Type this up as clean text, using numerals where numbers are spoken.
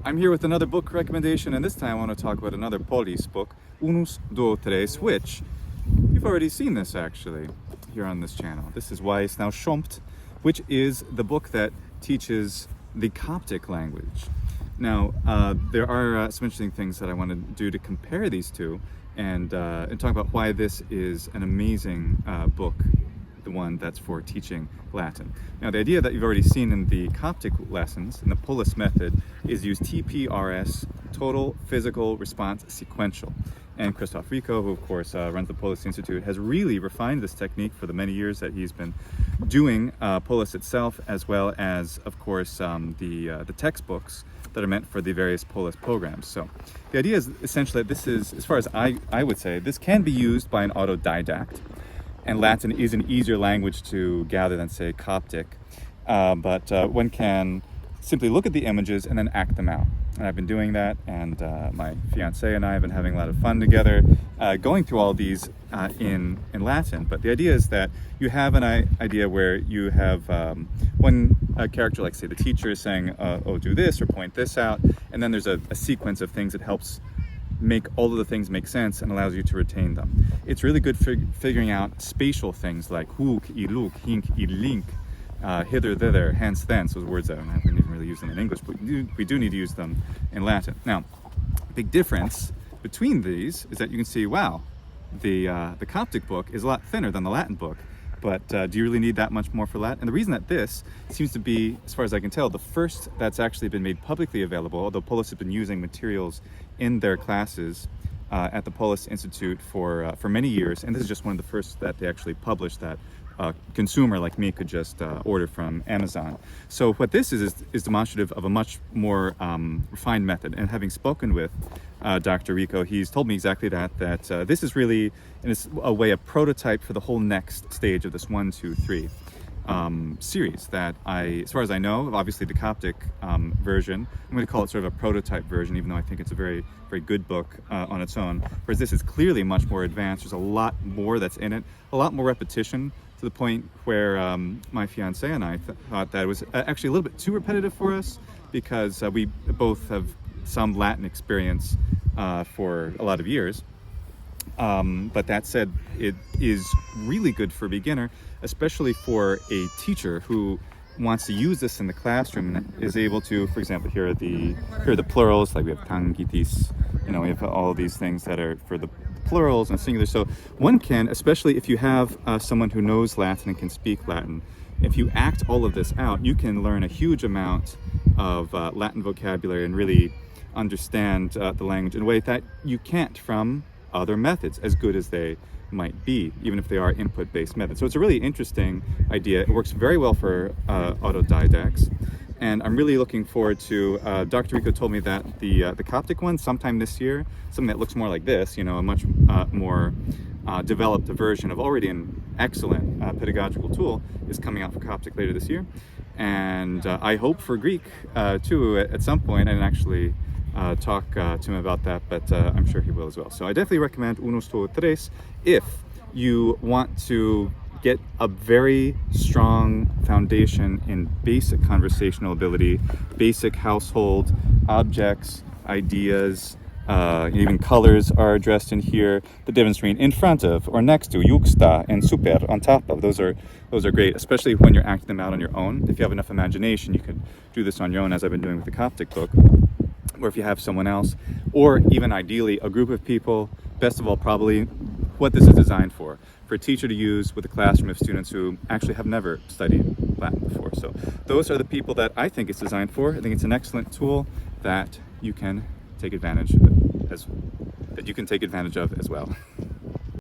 I'm here with another book recommendation, and this time I want to talk about another Polis book, Unus Duo Tres, which you've already seen this actually here on this channel. This is Why It's Now Schompt, which is the book that teaches the Coptic language. Now, there are some interesting things that I want to do to compare these two and talk about why this is an amazing book, the one that's for teaching Latin. Now, the idea that you've already seen in the Coptic lessons, in the Polis method, is use TPRS, Total Physical Response Sequential. And Christoph Rico, who of course runs the Polis Institute, has really refined this technique for the many years that he's been doing Polis itself, as well as, of course, the textbooks that are meant for the various Polis programs. So the idea is essentially that this is, as far as I would say, this can be used by an autodidact. And Latin is an easier language to gather than, say, Coptic. But one can simply look at the images and then act them out. And I've been doing that, and my fiance and I have been having a lot of fun together going through all these in Latin. But the idea is that you have an idea where you have one character, like say the teacher, is saying, oh, do this or point this out. And then there's a sequence of things that helps make all of the things make sense and allows you to retain them. It's really good for figuring out spatial things like hook, iluk, hink, ilink, hither, thither, hence, thence, those words that I haven't even really used them in English, but we do need to use them in Latin. Now, the big difference between these is that you can see, wow, the Coptic book is a lot thinner than the Latin book, but do you really need that much more for Latin? And the reason that this seems to be, as far as I can tell, the first that's actually been made publicly available, although Polis has been using materials in their classes at the Polis Institute for many years, and this is just one of the first that they actually published that a consumer like me could just order from Amazon. So what this is demonstrative of a much more refined method. And having spoken with Dr. Rico, he's told me exactly that this is really, in a way, a prototype for the whole next stage of this 1, 2, 3 series that as far as I know, obviously the Coptic version, I'm going to call it sort of a prototype version, even though I think it's a very, very good book on its own. Whereas this is clearly much more advanced. There's a lot more that's in it, a lot more repetition, to the point where my fiance and I thought that it was actually a little bit too repetitive for us, because we both have some Latin experience for a lot of years. But that said, it is really good for a beginner, especially for a teacher who wants to use this in the classroom and is able to, for example, here are the plurals, like we have tangitis, we have all these things that are for the plurals and singular. So one can, especially if you have someone who knows Latin and can speak Latin, if you act all of this out, you can learn a huge amount of Latin vocabulary and really understand the language in a way that you can't from other methods, as good as they might be, even if they are input-based methods. So it's a really interesting idea. It works very well for autodidacts, and I'm really looking forward to, Dr. Rico told me that the Coptic one sometime this year, something that looks more like this, a much more developed version of already an excellent pedagogical tool, is coming out for Coptic later this year. And I hope for Greek too at some point, and actually talk to him about that, but I'm sure he will as well. So I definitely recommend Unus Duo Tres if you want to get a very strong foundation in basic conversational ability, basic household objects, ideas, even colors are addressed in here. The difference between in front of or next to, juxta, and super, on top of. Those are great, especially when you're acting them out on your own. If you have enough imagination, you can do this on your own, as I've been doing with the Coptic book. Or if you have someone else, or even ideally a group of people. Best of all, probably what this is designed for a teacher to use with a classroom of students who actually have never studied Latin before. So those are the people that I think it's designed for. I think it's an excellent tool that you can take advantage of as well.